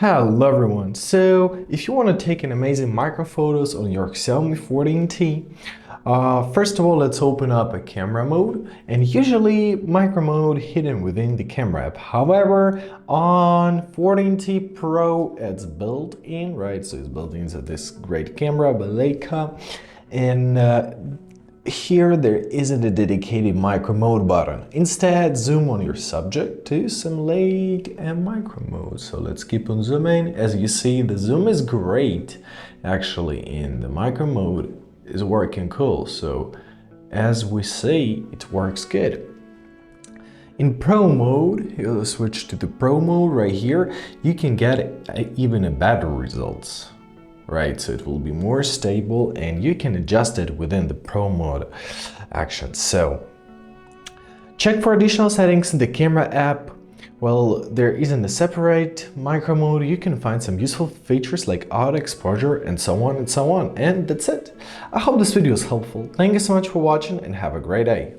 Hello everyone, so if you want to take an amazing micro photos on your Xiaomi 14T, first of all let's open up a camera mode, and usually micro mode hidden within the camera app. However, on 14T Pro it's built in, right? So it's built into this great camera by Leica, and here there isn't a dedicated micro mode button. Instead, zoom on your subject to simulate a micro mode. So let's keep on zooming. As you see, the zoom is great actually, and the micro mode is working cool. So as we see, it works good. In Pro mode, you'll switch to the Pro mode right here. You can get even a better results. Right, so it will be more stable and you can adjust it within the Pro mode action. So check for additional settings in the camera app. Well, there isn't a separate micro mode. You can find some useful features like auto exposure and so on and so on. And that's it. I hope this video is helpful. Thank you so much for watching and have a great day.